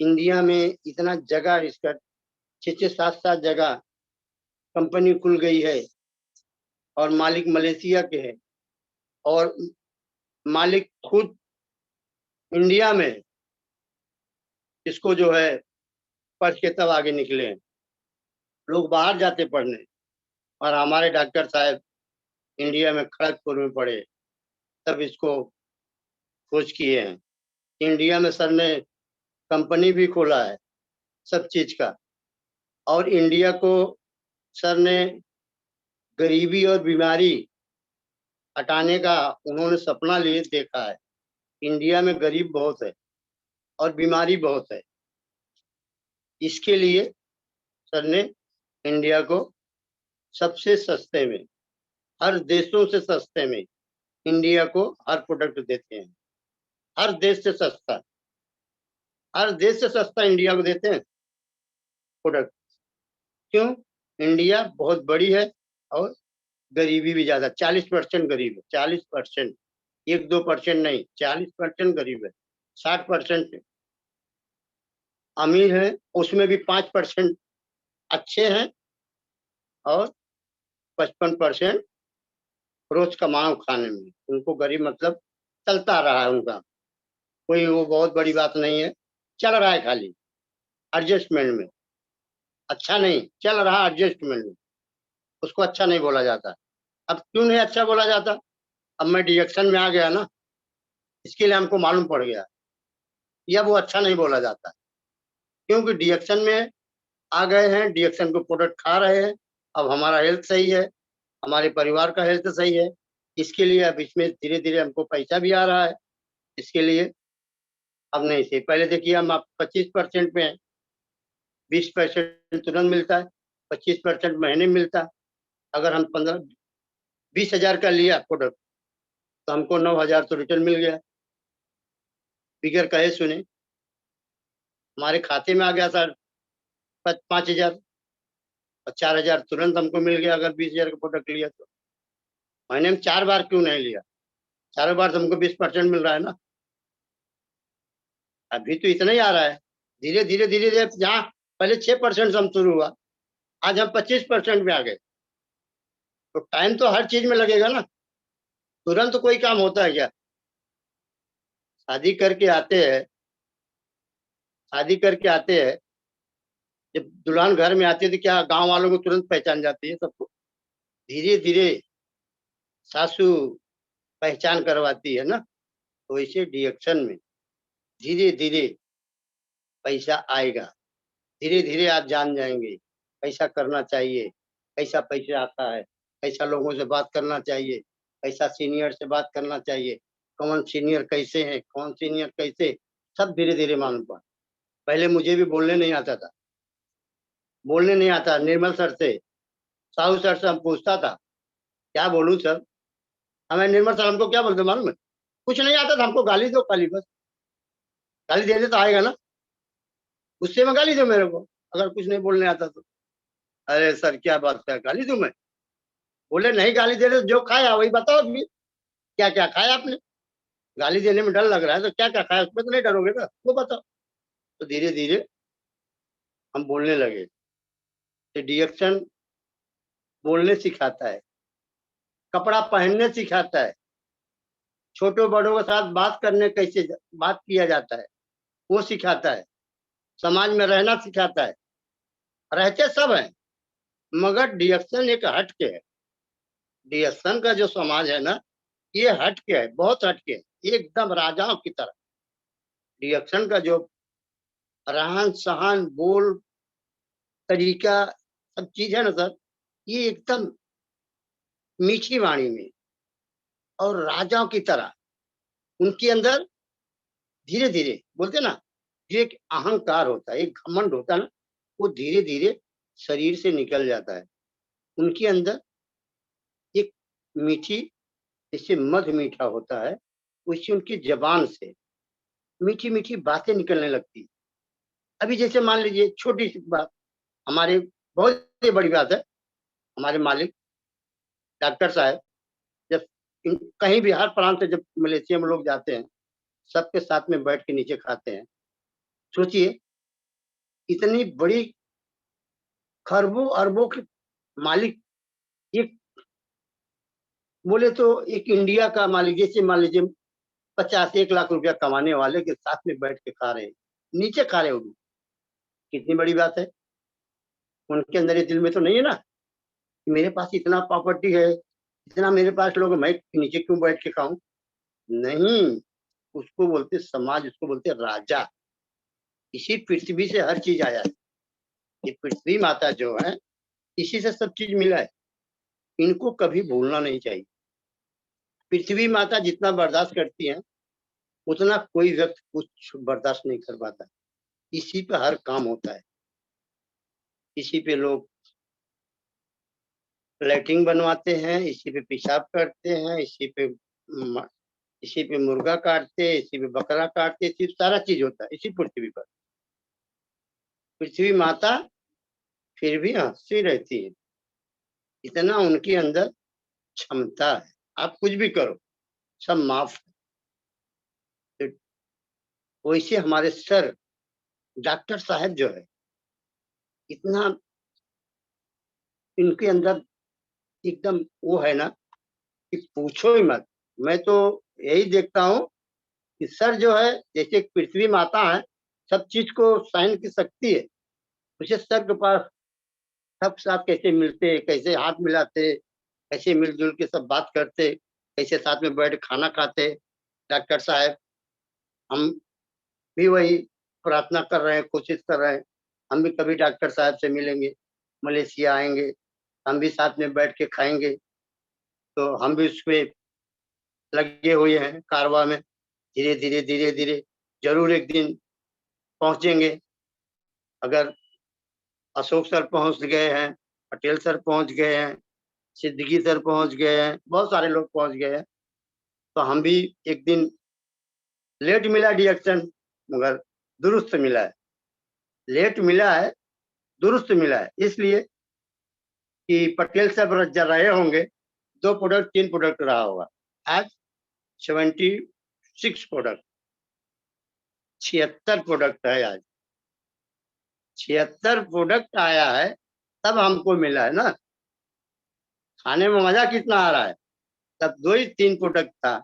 इंडिया में इतना जगह इसका, 6-7 जगह कंपनी खुल गई है, और मालिक मलेशिया के हैं, और मालिक खुद इंडिया में इसको जो है पढ़ के तब आगे निकले हैं। लोग बाहर जाते पढ़ने, और हमारे डॉक्टर साहब इंडिया में खड़गपुर में पढ़े, तब इसको खोज किए हैं। इंडिया में सर ने कंपनी भी खोला है सब चीज का, और इंडिया को सर ने गरीबी और बीमारी हटाने का उन्होंने सपना लिए देखा है। इंडिया में गरीब बहुत है और बीमारी बहुत है, इसके लिए सर ने इंडिया को सबसे सस्ते में, हर देशों से सस्ते में इंडिया को हर प्रोडक्ट देते हैं। हर देश से सस्ता, हर देश से सस्ता इंडिया को देते हैं प्रोडक्ट। क्यों? इंडिया बहुत बड़ी है और गरीबी भी ज्यादा, 40% गरीब है, 40%, 1-2% नहीं, 40% गरीब है, 60% अमीर है, उसमें भी 5% अच्छे हैं और 55% रोज कमाओ खाने में। उनको गरीब मतलब चलता रहा है उनका, कोई वो बहुत बड़ी बात नहीं है, चल रहा है खाली एडजस्टमेंट में, अच्छा नहीं चल रहा एडजस्टमेंट में, उसको अच्छा नहीं बोला जाता। अब क्यों नहीं अच्छा बोला जाता? अब मैं डिडक्शन में आ गया ना, इसके लिए हमको मालूम पड़ गया, या वो अच्छा नहीं बोला जाता, क्योंकि डिडक्शन में आ गए हैं, डिडक्शन को प्रोडक्ट खा रहे हैं। अब हमारा हेल्थ सही है, हमारे परिवार का हेल्थ सही है, इसके लिए अब इसमें धीरे धीरे हमको पैसा भी आ रहा है। इसके लिए अब नहीं से पहले देखिए हम आप 25% में हैं, 20% तुरंत मिलता है, 25% महीने में मिलता है। अगर हम 15-20 हजार का लिया प्रोडक्ट तो हमको 9 हजार तो रिटर्न मिल गया, फिगर कहे सुने, हमारे खाते में आ गया सर 5 हजार और 4 हजार तुरंत हमको मिल गया। अगर 20 हजार का प्रोडक्ट लिया तो महीने में 4 बार क्यों नहीं लिया, 4 बार तो हमको 20% मिल रहा है ना। अभी तो इतना ही आ रहा है, धीरे धीरे धीरे धीरे, जहाँ पहले 6% से हम शुरू हुआ, आज हम 25% में आ गए। तो टाइम तो हर चीज में लगेगा ना, तुरंत तो कोई काम होता है क्या? शादी करके आते हैं, शादी करके आते हैं, जब दुल्हन घर में आती है तो क्या गांव वालों को तुरंत पहचान जाती है सबको? धीरे धीरे सासू पहचान करवाती है ना। तो इसे डिडक्शन में धीरे धीरे पैसा आएगा, धीरे धीरे आप जान जाएंगे कैसा करना चाहिए, कैसा पैसा आता है, कैसा लोगों से बात करना चाहिए, कैसा सीनियर से बात करना चाहिए, कौन सीनियर कैसे है, कौन सीनियर कैसे, सब धीरे धीरे मालूम पड़ा। पहले मुझे भी बोलने नहीं आता था, बोलने नहीं आता। निर्मल सर से, साहू सर से हम पूछता था क्या बोलूं सर, हमें निर्मल सर हमको क्या बोलते मालूम है? कुछ नहीं आता था हमको, गाली दो खाली बस, गाली देने तो आएगा ना, गुस्से में गाली दो मेरे को अगर कुछ नहीं बोलने आता तो। अरे सर क्या बात है, गाली दूं मैं? बोले नहीं गाली दे रहे, जो खाया वही बताओ अभी, क्या क्या खाया आपने? गाली देने में डर लग रहा है तो क्या क्या खाया उसमें तो नहीं डरोगे ना, वो बताओ। तो धीरे धीरे हम बोलने लगे। तो डिएक्शन बोलने सिखाता है, कपड़ा पहनने सिखाता है, छोटों बड़ों के साथ बात करने कैसे बात किया जाता है वो सिखाता है, समाज में रहना सिखाता है। रहते सब हैं मगर डिएक्शन एक हट के है। डिएक्शन का जो समाज है ना, ये हट के है, बहुत हट के है, एकदम राजाओं की तरह। डिएक्शन का जो रहन सहन बोल तरीका सब चीज है ना सर, ये एकदम मीठी वाणी में और राजाओं की तरह उनके अंदर धीरे धीरे बोलते ना, जो एक अहंकार होता है, एक घमंड होता है ना, वो धीरे धीरे शरीर से निकल जाता है। उनके अंदर एक मीठी, जैसे मध मीठा होता है, वैसे उनकी जबान से मीठी मीठी बातें निकलने लगती। अभी जैसे मान लीजिए छोटी सी बात, हमारे बहुत ही बड़ी बात है, हमारे मालिक डॉक्टर साहब जब कहीं भी हर प्रांत से जब मलेशिया में लोग जाते हैं, सबके साथ में बैठ के नीचे खाते हैं। सोचिए इतनी बड़ी खरबों अरबों के मालिक, एक बोले तो एक इंडिया का मालिक, जैसे मान लीजिए 50-1 लाख रुपया कमाने वाले के साथ में बैठ के खा रहे हैं, नीचे खा रहे हो, कितनी बड़ी बात है। उनके अंदर ये दिल में तो नहीं है ना कि मेरे पास इतना प्रॉपर्टी है, इतना मेरे पास लोग, मैं नीचे क्यों बैठ के खाऊं? नहीं, उसको बोलते समाज, उसको बोलते राजा। इसी पृथ्वी से हर चीज आया है, ये पृथ्वी माता जो है इसी से सब चीज मिला है, इनको कभी भूलना नहीं चाहिए। पृथ्वी माता जितना बर्दाश्त करती है उतना कोई व्यक्ति कुछ बर्दाश्त नहीं कर पाता, इसी पे हर काम होता है। इसी पे लोग लैट्रिन बनवाते हैं, इसी पे पेशाब करते हैं, इसी पे मुर्गा काटते हैं, इसी पे बकरा काटते हैं, सिर्फ सारा चीज होता है इसी पृथ्वी पर। पृथ्वी माता फिर भी हंसती रहती है, इतना उनके अंदर क्षमता है। आप कुछ भी करो, सब माफ है। तो वैसे हमारे सर डॉक्टर साहब जो है, इतना इनके अंदर एकदम वो है ना कि पूछो ही मत। मैं तो यही देखता हूँ कि सर जो है, जैसे पृथ्वी माता है, सब चीज को सहन की शक्ति है, उसे सर के पास सब साथ कैसे मिलते, कैसे हाथ मिलाते, कैसे मिलजुल के सब बात करते, कैसे साथ में बैठ खाना खाते। डॉक्टर साहब, हम भी वही प्रार्थना कर रहे हैं, कोशिश कर रहे हैं, हम भी कभी डॉक्टर साहब से मिलेंगे, मलेशिया आएंगे, हम भी साथ में बैठ के खाएंगे। तो हम भी उसमें लगे हुए हैं कारवा में, धीरे धीरे धीरे धीरे जरूर एक दिन पहुंचेंगे। अगर अशोक सर पहुंच गए हैं, पटेल सर पहुंच गए हैं, सिद्दीकी सर पहुंच गए हैं, बहुत सारे लोग पहुंच गए हैं, तो हम भी एक दिन, लेट मिला डिएक्शन मगर दुरुस्त मिला है। लेट मिला है, दुरुस्त मिला है, इसलिए कि पटेल साहब रहे होंगे 2 प्रोडक्ट 3 प्रोडक्ट रहा होगा, आज 76 प्रोडक्ट, 76 प्रोडक्ट है आज। 76 प्रोडक्ट आया है, तब हमको मिला है ना। खाने में मजा कितना आ रहा है, तब 2 ही 3 प्रोडक्ट था,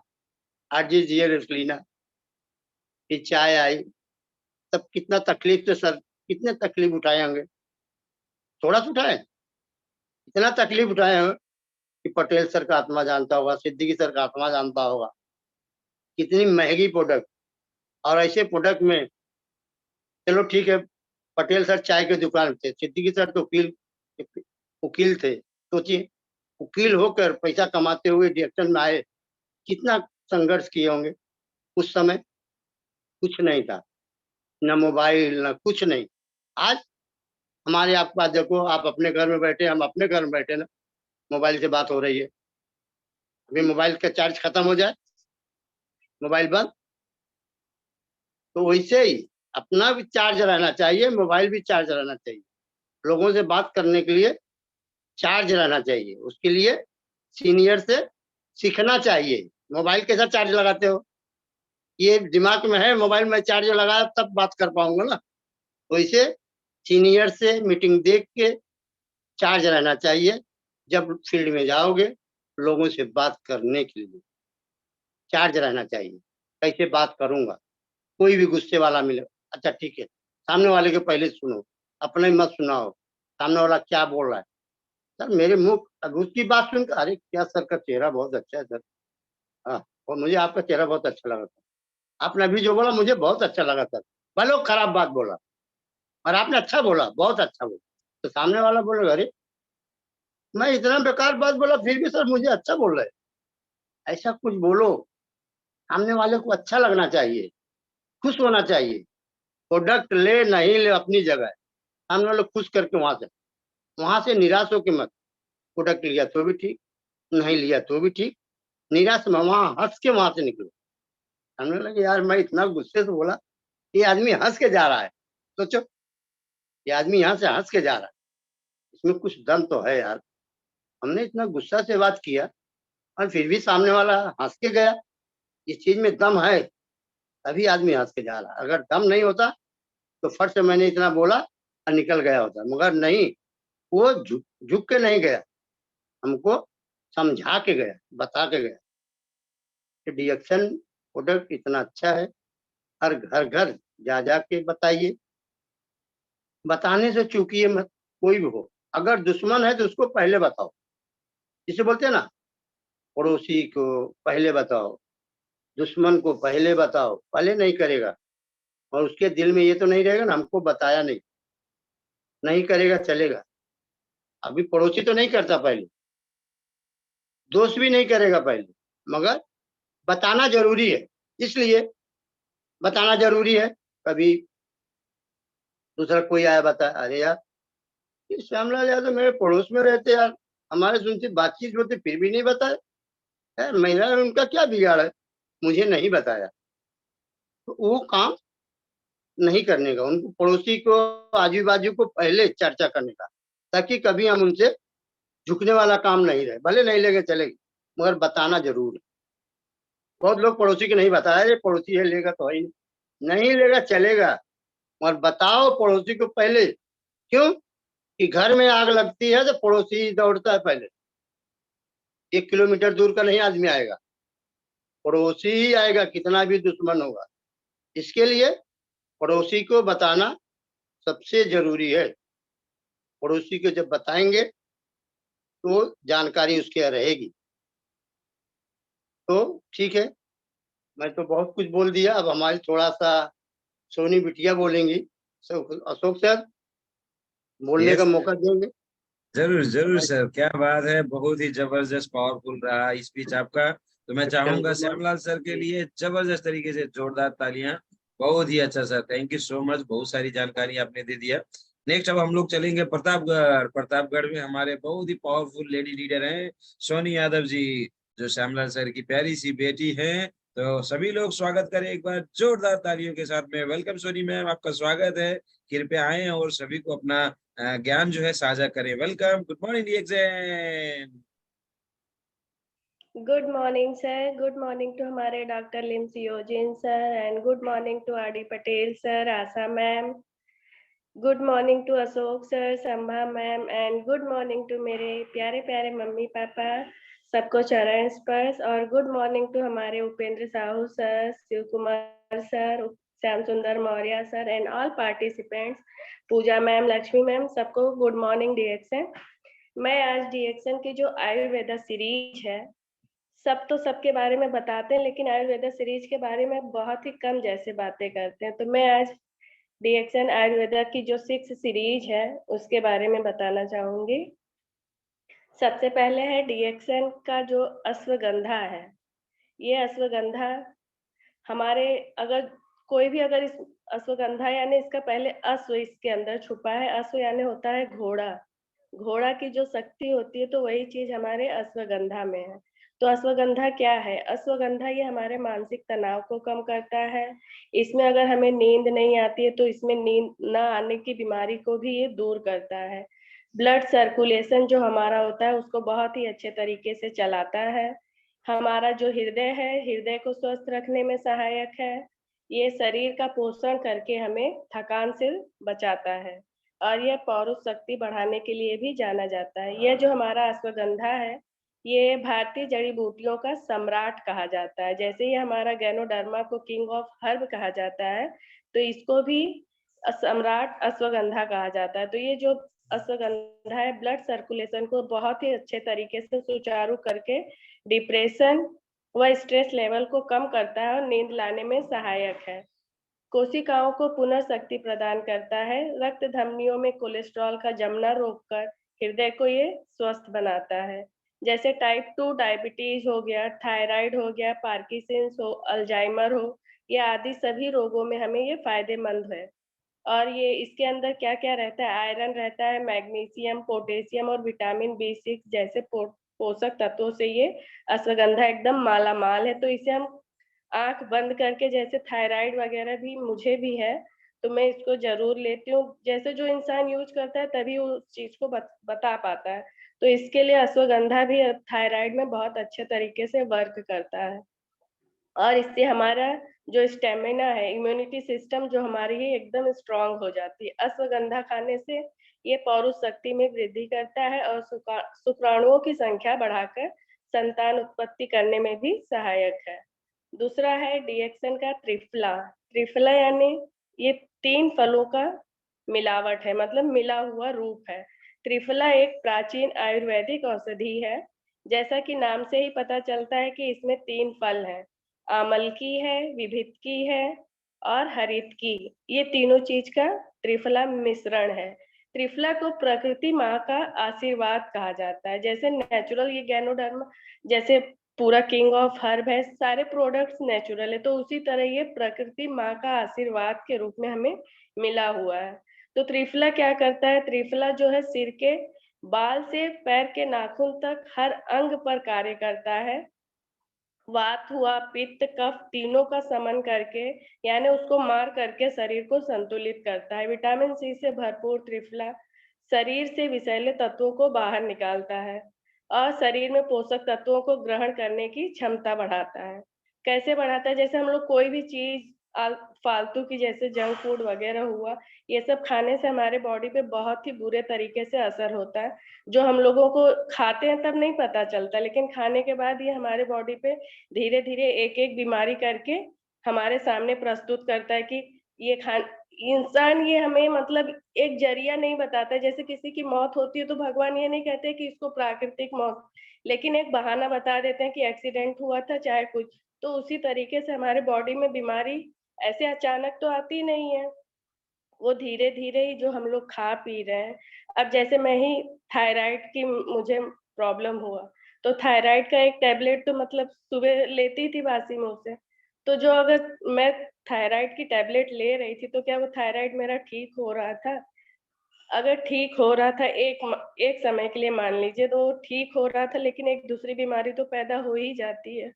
आरजीजीए रेसलिना, फिर चाय आई, तब कितना तकलीफ से सर, कितने तकलीफ उठाए होंगे, थोड़ा सा उठाए, इतना तकलीफ उठाए हैं कि पटेल सर का आत्मा जानता होगा, सिद्दीकी सर का आत्मा जानता होगा, कितनी महंगी प्रोडक्ट। और ऐसे प्रोडक्ट में, चलो ठीक है, पटेल सर चाय के दुकान थे, सिद्दीकी सर तो वकील थे, सोचिए वकील होकर पैसा कमाते हुए डिएक्शन में आए, कितना संघर्ष किए होंगे। उस समय कुछ नहीं था, न मोबाइल न कुछ नहीं। आज हमारे आप पास देखो, आप अपने घर में बैठे, हम अपने घर में बैठे ना, मोबाइल से बात हो रही है। अभी मोबाइल का चार्ज खत्म हो जाए, मोबाइल बंद। तो वैसे ही अपना भी चार्ज रहना चाहिए, मोबाइल भी चार्ज रहना चाहिए, लोगों से बात करने के लिए चार्ज रहना चाहिए। उसके लिए सीनियर से सीखना चाहिए। मोबाइल कैसा चार्ज लगाते हो, ये दिमाग में है, मोबाइल में चार्ज लगाया तब बात कर पाऊंगा ना। तो इसे सीनियर से मीटिंग देख के चार्ज रहना चाहिए। जब फील्ड में जाओगे, लोगों से बात करने के लिए चार्ज रहना चाहिए। कैसे बात करूंगा, कोई भी गुस्से वाला मिले, अच्छा ठीक है, सामने वाले के पहले सुनो, अपने मत सुनाओ, सामने वाला क्या बोल रहा है। सर मेरे मुंह, अब उसकी बात सुनकर, अरे क्या सर का चेहरा बहुत अच्छा है सर, हाँ, और मुझे आपका चेहरा बहुत अच्छा लगा था, आपने अभी जो बोला मुझे बहुत अच्छा लगा सर, भले वो खराब बात बोला और आपने अच्छा बोला, बहुत अच्छा बोला। तो सामने वाला बोलेगा, अरे मैं इतना बेकार बात बोला फिर भी सर मुझे अच्छा बोल रहे। ऐसा कुछ बोलो, सामने वाले को अच्छा लगना चाहिए, खुश होना चाहिए। प्रोडक्ट ले नहीं ले अपनी जगह है, सामने वाले खुश करके वहां से निराश होके मत। प्रोडक्ट लिया तो भी ठीक, नहीं लिया तो भी ठीक, निराश में वहां हंस के वहां से निकलो। सामने लगे यार मैं इतना गुस्से से बोला, ये आदमी हंस के जा रहा है, सोचो ये आदमी यहाँ से हंस के जा रहा है, इसमें कुछ दम तो है यार। हमने इतना गुस्सा से बात किया और फिर भी सामने वाला हंस के गया, इस चीज में दम है, तभी आदमी हंस के जा रहा है। अगर दम नहीं होता तो फट से मैंने इतना बोला और निकल गया होता, मगर नहीं, वो झुक के नहीं गया, हमको समझा के गया, बता के गया कि डिएक्शन प्रोडक्ट इतना अच्छा है, हर घर घर जा जा के बताइए, बताने से चूकिए मत, कोई भी हो। अगर दुश्मन है तो उसको पहले बताओ, जिसे बोलते हैं ना, पड़ोसी को पहले बताओ, दुश्मन को पहले बताओ, पहले नहीं करेगा और उसके दिल में ये तो नहीं रहेगा ना हमको बताया नहीं, नहीं करेगा चलेगा। अभी पड़ोसी तो नहीं करता पहले, दोस्त भी नहीं करेगा पहले, मगर बताना जरूरी है, इसलिए बताना जरूरी है। कभी दूसरा कोई आया बता, अरे यार कि श्यामलाल यादव मेरे पड़ोस में रहते यार, हमारे से उनसे बातचीत होती फिर भी नहीं बताए यार। महिला ने उनका क्या बिगाड़ है, मुझे नहीं बताया। तो वो काम नहीं करने का, उनको पड़ोसी को आजू बाजू को पहले चर्चा करने का, ताकि कभी हम उनसे झुकने वाला काम नहीं रहे। भले नहीं लेके चलेगी मगर बताना जरूर है। बहुत लोग पड़ोसी को नहीं बताया, ये पड़ोसी है लेगा तो है ही नहीं लेगा चलेगा, मगर बताओ पड़ोसी को पहले। क्यों कि घर में आग लगती है तो पड़ोसी दौड़ता है पहले। 1 किलोमीटर दूर का नहीं आदमी आएगा, पड़ोसी ही आएगा, कितना भी दुश्मन होगा। इसके लिए पड़ोसी को बताना सबसे जरूरी है। पड़ोसी को जब बताएंगे तो जानकारी उसके यहाँ रहेगी। तो ठीक है, मैं तो बहुत कुछ बोल दिया, अब हमारी थोड़ा सा सोनी बिटिया बोलेंगी। अशोक सर बोलने का यस मौका देंगे। जरूर जरूर सर, क्या बात है, बहुत ही जबरदस्त पावरफुल रहा स्पीच आपका। तो मैं चाहूंगा श्यामलाल सर के लिए जबरदस्त तरीके से जोरदार तालियां। बहुत ही अच्छा sir, thank you so much, बहुत सारी जानकारी आपने दे दिया। नेक्स्ट अब हम लोग चलेंगे प्रतापगढ़। प्रतापगढ़ में हमारे बहुत ही पावरफुल लेडी लीडर हैं सोनी यादव जी, जो श्यामलाल सर की प्यारी सी बेटी हैं। तो सभी लोग स्वागत करें एक बार जोरदार तालियों के साथ में। वेलकम सोनी मैम, आपका स्वागत है। कृपया आए और सभी को अपना ज्ञान जो है साझा करें। Welcome, good morning exam. Good morning sir, good morning to हमारे डॉक्टर लिम्सी योजिन sir, and good morning to R D. Patel sir, Asha ma'am, good morning to Ashok sir, Sambha ma'am, and good morning to मेरे प्यारे प्यारे मम्मी पापा, सबको चरण स्पर्श। और गुड मॉर्निंग टू हमारे Upendra Sahu sir, Shiv Kumar sir, Shyam Sundar Maurya sir, and all participants, Puja ma'am, Lakshmi ma'am, सबको गुड मॉर्निंग डिएक्शन। मैं आज डिएक्शन की जो आयुर्वेदा सीरीज है, सब तो सबके बारे में बताते हैं, लेकिन आयुर्वेदा सीरीज के बारे में बहुत ही कम जैसे बातें करते हैं। तो मैं आज डिएक्शन आयुर्वेदा की जो 6 सीरीज है उसके बारे में बताना चाहूंगी। सबसे पहले है डिएक्शन का जो अश्वगंधा है। ये अश्वगंधा हमारे, अगर कोई भी अगर इस अश्वगंधा यानी इसका पहले अश्व इसके अंदर छुपा है। अश्व यानी होता है घोड़ा, घोड़ा की जो शक्ति होती है, तो वही चीज हमारे अश्वगंधा में है। तो अश्वगंधा क्या है? अश्वगंधा ये हमारे मानसिक तनाव को कम करता है। इसमें अगर हमें नींद नहीं आती है तो इसमें नींद न आने की बीमारी को भी ये दूर करता है। ब्लड सर्कुलेशन जो हमारा होता है उसको बहुत ही अच्छे तरीके से चलाता है। हमारा जो हृदय है, हृदय को स्वस्थ रखने में सहायक है। ये शरीर का पोषण करके हमें थकान से बचाता है, और यह पौरुष शक्ति बढ़ाने के लिए भी जाना जाता है। यह जो हमारा अश्वगंधा है, ये भारतीय जड़ी बूटियों का सम्राट कहा जाता है। जैसे ही हमारा गैनोडर्मा को किंग ऑफ हर्ब कहा जाता है, तो इसको भी सम्राट अश्वगंधा कहा जाता है। तो ये जो अश्वगंधा है, ब्लड सर्कुलेशन को बहुत ही अच्छे तरीके से सुचारू करके डिप्रेशन व स्ट्रेस लेवल को कम करता है और नींद लाने में सहायक है। कोशिकाओं को पुनः शक्ति प्रदान करता है। रक्त धमनियों में कोलेस्ट्रॉल का जमना रोककर हृदय को ये स्वस्थ बनाता है। जैसे टाइप 2 डायबिटीज हो गया, थायराइड हो गया, पार्किंसंस हो, अल्जाइमर हो, ये आदि सभी रोगों में हमें ये फायदेमंद है। और ये इसके अंदर क्या क्या रहता है? आयरन रहता है, मैग्नीशियम, पोटेशियम और विटामिन B6 जैसे पोषक तत्वों से ये अश्वगंधा एकदम माला माल है। तो इसे हम आंख बंद करके, जैसे थायराइड वगैरह भी मुझे भी है, तो मैं इसको जरूर लेती हूँ। जैसे जो इंसान यूज करता है तभी उस चीज को बता पाता है। तो इसके लिए अश्वगंधा भी थायराइड में बहुत अच्छे तरीके से वर्क करता है। और इससे हमारा जो स्टेमिना है, इम्यूनिटी सिस्टम जो हमारी है एकदम स्ट्रांग हो जाती है। अश्वगंधा खाने से ये पौरुष शक्ति में वृद्धि करता है और शुक्राणुओं की संख्या बढ़ाकर संतान उत्पत्ति करने में भी सहायक है। दूसरा है डिएक्शन का त्रिफला। त्रिफला यानी ये 3 फलों का मिलावट है, मतलब मिला हुआ रूप है। त्रिफला एक प्राचीन आयुर्वेदिक औषधि है। जैसा कि नाम से ही पता चलता है कि इसमें 3 फल हैं, आमल की है, विभित की है और हरित की। ये तीनों चीज का त्रिफला मिश्रण है। त्रिफला को प्रकृति माँ का आशीर्वाद कहा जाता है। जैसे नेचुरल ये गैनोडर्मा, जैसे पूरा किंग ऑफ हर्ब है, सारे प्रोडक्ट्स नेचुरल है, तो उसी तरह ये प्रकृति माँ का आशीर्वाद के रूप में हमें मिला हुआ है। तो त्रिफला क्या करता है? त्रिफला जो है सिर के बाल से पैर के नाखून तक हर अंग पर कार्य करता है। वात हुआ, पित्त, कफ तीनों का समन करके यानी उसको मार करके शरीर को संतुलित करता है। विटामिन सी से भरपूर त्रिफला शरीर से विषैले तत्वों को बाहर निकालता है और शरीर में पोषक तत्वों को ग्रहण करने की क्षमता बढ़ाता है। कैसे बढ़ाता है? जैसे हम लोग कोई भी चीज फालतू की जैसे जंक फूड वगैरह हुआ, ये सब खाने से हमारे बॉडी पे बहुत ही बुरे तरीके से असर होता है। जो हम लोगों को खाते हैं तब नहीं पता चलता, लेकिन खाने के बाद ये हमारे बॉडी पे धीरे धीरे एक एक बीमारी करके हमारे सामने प्रस्तुत करता है कि ये इंसान ये हमें मतलब एक जरिया नहीं बताता। जैसे किसी की मौत होती है तो भगवान ये नहीं कहते कि इसको प्राकृतिक मौत, लेकिन एक बहाना बता देते हैं कि एक्सीडेंट हुआ था चाहे कुछ। तो उसी तरीके से हमारे बॉडी में बीमारी ऐसे अचानक तो आती नहीं है, वो धीरे धीरे ही जो हम लोग खा पी रहे हैं। अब जैसे मैं ही थायराइड की मुझे प्रॉब्लम हुआ, तो थायराइड का एक टैबलेट तो मतलब सुबह लेती थी बासी मुंह से। तो जो अगर मैं थायराइड की टैबलेट ले रही थी तो क्या वो थायराइड मेरा ठीक हो रहा था? अगर ठीक हो रहा था एक समय के लिए मान लीजिए तो ठीक हो रहा था, लेकिन एक दूसरी बीमारी तो पैदा हो ही जाती है।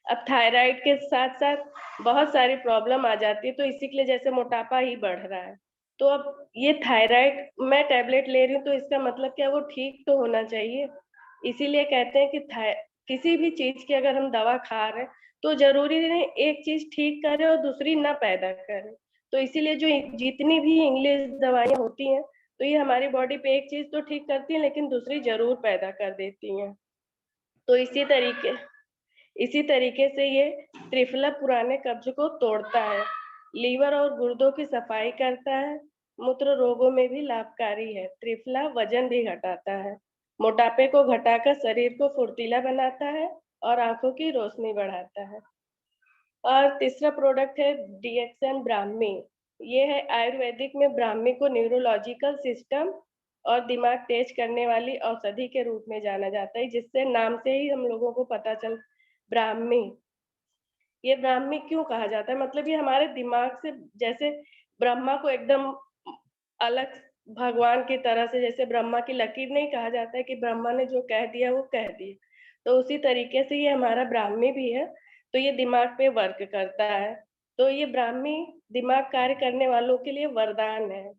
अब थायराइड के साथ साथ बहुत सारी प्रॉब्लम आ जाती है, तो इसी के लिए जैसे मोटापा ही बढ़ रहा है। तो अब ये थायराइड मैं टैबलेट ले रही हूँ तो इसका मतलब क्या वो ठीक तो होना चाहिए। इसीलिए कहते हैं कि किसी भी चीज की अगर हम दवा खा रहे हैं तो जरूरी नहीं एक चीज ठीक करे और दूसरी ना पैदा करे। तो इसीलिए जो जितनी भी इंग्लिश दवाइयाँ होती हैं तो ये हमारी बॉडी पे एक चीज तो ठीक करती है लेकिन दूसरी जरूर पैदा कर देती हैं। तो इसी तरीके से ये त्रिफला पुराने कब्ज को तोड़ता है, लीवर और गुर्दों की सफाई करता है, मूत्र रोगों में भी लाभकारी है। त्रिफला वजन भी घटाता है, मोटापे को घटाकर शरीर को फुर्तीला बनाता है और आंखों की रोशनी बढ़ाता है। और तीसरा प्रोडक्ट है डीएक्सन ब्राह्मी। ये है आयुर्वेदिक में ब्राह्मी को न्यूरोलॉजिकल सिस्टम और दिमाग तेज करने वाली औषधि के रूप में जाना जाता है, जिससे नाम से ही हम लोगों को पता चल ब्राह्मी। ये ब्राह्मी क्यों कहा जाता है? मतलब ये हमारे दिमाग से जैसे ब्रह्मा को एकदम अलग भगवान की तरह से जैसे ब्रह्मा की लकीर नहीं कहा जाता है कि ब्रह्मा ने जो कह दिया वो कह दिया, तो उसी तरीके से ये हमारा ब्राह्मी भी है। तो ये दिमाग पे वर्क करता है। तो ये ब्राह्मी दिमाग कार्य करने वालों के लिए वरदान है।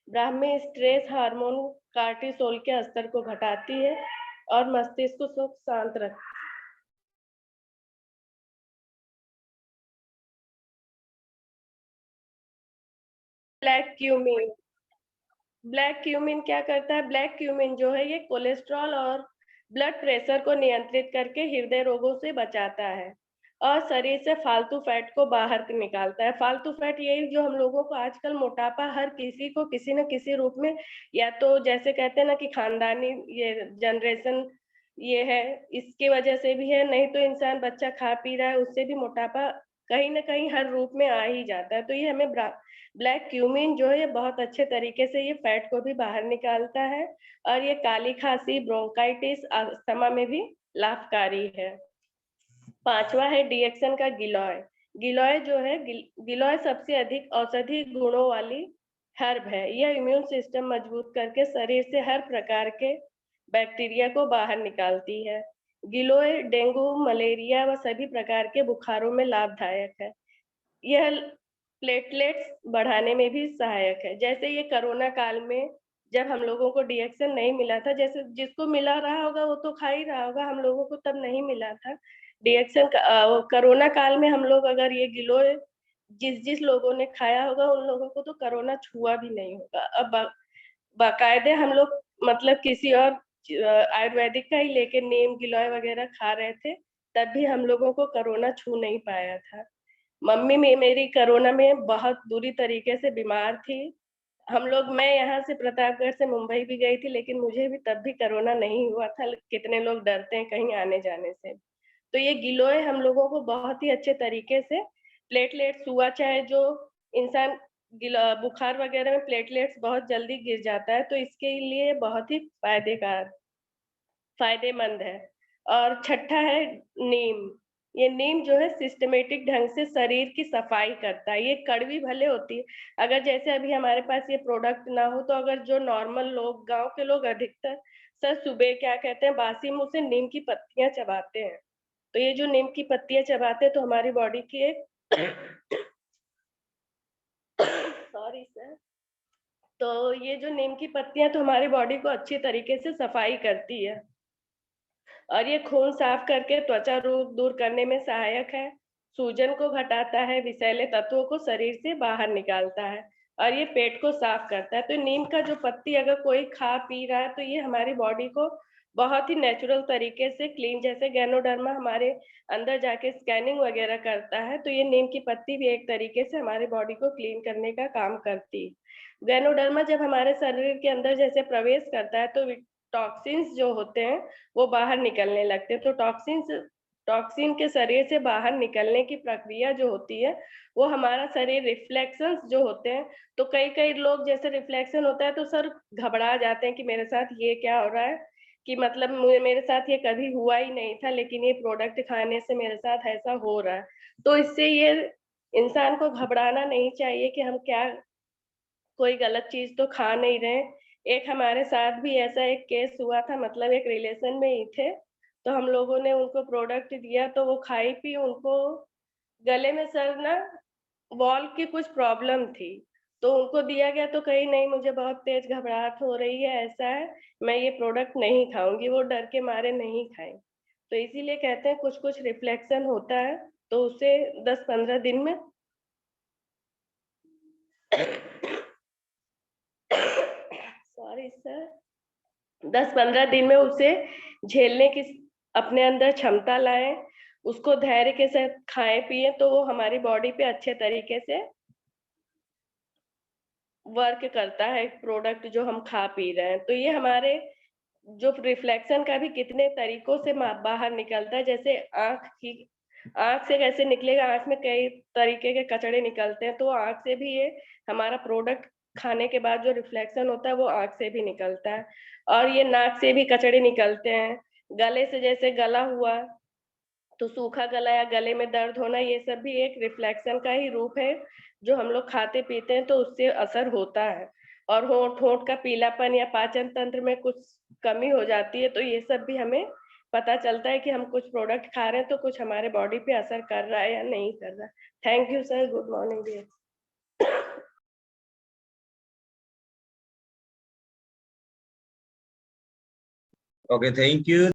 ब्राह्मी स्ट्रेस हार्मोन कार्टिसोल के स्तर को घटाती है और मस्तिष्क को सुख शांत रखती है। ब्लैक क्यूमिन, ब्लैक क्यूमिन क्या करता है? ब्लैक क्यूमिन जो है ये कोलेस्ट्रॉल और ब्लड प्रेशर को नियंत्रित करके हृदय रोगों से बचाता है और शरीर से फालतू फैट को बाहर निकालता है। फालतू फैट यही जो हम लोगों को आजकल मोटापा हर किसी को किसी न किसी रूप में, या तो जैसे कहते हैं ना कि खानदानी ये जनरेशन ये है इसकी वजह से भी है, नहीं तो इंसान बच्चा खा पी रहा है उससे भी मोटापा कहीं ना कहीं हर रूप में आ ही जाता है। तो ये हमें ब्लैक क्यूमिन जो है ये बहुत अच्छे तरीके से ये फैट को भी बाहर निकालता है और ये काली खांसी, ब्रोंकाइटिस, अस्थमा में भी लाभकारी है। पांचवा है डीएक्सन का गिलॉय। गिलॉय जो है गिलॉय सबसे अधिक औषधि गुणों वाली हर्ब है। यह इम्यून सिस्टम मजबूत करके शरीर से हर प्रकार के बैक्टीरिया को बाहर निकालती है। गिलोय डेंगू, मलेरिया व सभी प्रकार के बुखारों में लाभदायक है। यह प्लेटलेट्स बढ़ाने में भी सहायक है। जैसे ये कोरोना काल में जब हम लोगों को डीएक्सन नहीं मिला था, जैसे जिसको मिला रहा होगा वो तो खा ही रहा होगा, हम लोगों को तब नहीं मिला था डीएक्सन। कोरोना काल में हम लोग अगर ये गिलोय जिस लोगों ने खाया होगा उन लोगों को तो कोरोना छुआ भी नहीं होगा। अब बाकायदे हम लोग मतलब किसी और आयुर्वेदिक का ही लेके नीम गिलोय वगैरह खा रहे थे, तब भी हम लोगों को कोरोना छू नहीं पाया था। मम्मी मेरी कोरोना में बहुत बुरी तरीके से बीमार थी। मैं यहाँ से प्रतापगढ़ से मुंबई भी गई थी, लेकिन मुझे भी तब भी कोरोना नहीं हुआ था। कितने लोग डरते हैं कहीं आने जाने से। तो ये गिलोय हम लोगों को बहुत ही अच्छे तरीके से प्लेटलेट्स हुआ, चाहे जो इंसान बुखार वगैरह में प्लेटलेट्स बहुत जल्दी गिर जाता है, तो इसके लिए बहुत ही फायदेमंद है। और छठा है नीम। ये नीम जो है सिस्टमेटिक ढंग से शरीर की सफाई करता है। ये कड़वी भले होती है, अगर जैसे अभी हमारे पास ये प्रोडक्ट ना हो तो अगर जो नॉर्मल लोग, गांव के लोग अधिकतर सर सुबह क्या कहते हैं, बासी मुंह से नीम की पत्तियां चबाते हैं। तो ये जो नीम की पत्तियां चबाते हैं तो हमारी बॉडी की एक सॉरी सर, तो ये जो नीम की पत्तियां तो हमारी बॉडी को अच्छी तरीके से सफाई करती है और ये खून साफ करके त्वचा रोग दूर करने में सहायक है, सूजन को घटाता है, विषैले तत्वों को शरीर से बाहर निकालता है और ये पेट को साफ करता है। तो नीम का जो पत्ती अगर कोई खा पी रहा है तो ये हमारी बॉडी को बहुत ही नेचुरल तरीके से क्लीन, जैसे गैनोडर्मा हमारे अंदर जाके स्कैनिंग वगैरह करता है, तो ये नीम की पत्ती भी एक तरीके से हमारी बॉडी को क्लीन करने का काम करती है। गैनोडर्मा जब हमारे शरीर के अंदर जैसे प्रवेश करता है तो टॉक्सिन्स जो होते हैं वो बाहर निकलने लगते हैं। तो टॉक्सिन के शरीर से बाहर निकलने की प्रक्रिया जो होती है वो हमारा शरीर रिफ्लेक्शंस जो होते हैं, तो कई कई लोग जैसे रिफ्लेक्शन होता है तो सर घबरा जाते हैं कि मेरे साथ ये क्या हो रहा है, कि मतलब मेरे साथ ये कभी हुआ ही नहीं था लेकिन ये प्रोडक्ट खाने से मेरे साथ ऐसा हो रहा है। तो इससे ये इंसान को घबराना नहीं चाहिए कि हम क्या कोई गलत चीज तो खा नहीं रहे। एक हमारे साथ भी ऐसा एक केस हुआ था, मतलब एक रिलेशन में ही थे, तो हम लोगों ने उनको प्रोडक्ट दिया तो वो खाई पी, उनको गले में सर ना वॉल की कुछ प्रॉब्लम थी, तो उनको दिया गया तो कहीं नहीं मुझे बहुत तेज घबराहट हो रही है, ऐसा है, मैं ये प्रोडक्ट नहीं खाऊंगी, वो डर के मारे नहीं खाई। तो इसीलिए कहते हैं कुछ कुछ रिफ्लेक्शन होता है तो उसे 10-15 दिन में सॉरी सर, 10-15 दिन में उसे झेलने की अपने अंदर क्षमता लाएं, उसको धैर्य के साथ खाएं पिए तो वो हमारी बॉडी पे अच्छे तरीके से वर्क करता है प्रोडक्ट जो हम खा पी रहे हैं। तो ये हमारे जो रिफ्लेक्शन का भी कितने तरीकों से बाहर निकलता है, जैसे आंख से कैसे निकलेगा, आंख में कई तरीके के कचड़े निकलते हैं तो आंख से भी ये हमारा प्रोडक्ट खाने के बाद जो रिफ्लेक्शन होता है वो आंख से भी निकलता है और ये नाक से भी कचड़े निकलते हैं, गले से जैसे गला हुआ तो सूखा गला या गले में दर्द होना, ये सब भी एक रिफ्लेक्शन का ही रूप है जो हम लोग खाते पीते हैं तो उससे असर होता है। और होंठ होंठ का पीलापन या पाचन तंत्र में कुछ कमी हो जाती है तो ये सब भी हमें पता चलता है कि हम कुछ प्रोडक्ट खा रहे हैं तो कुछ हमारे बॉडी पे असर कर रहा है या नहीं कर रहा। Thank you sir, good morning dear. Okay, thank you.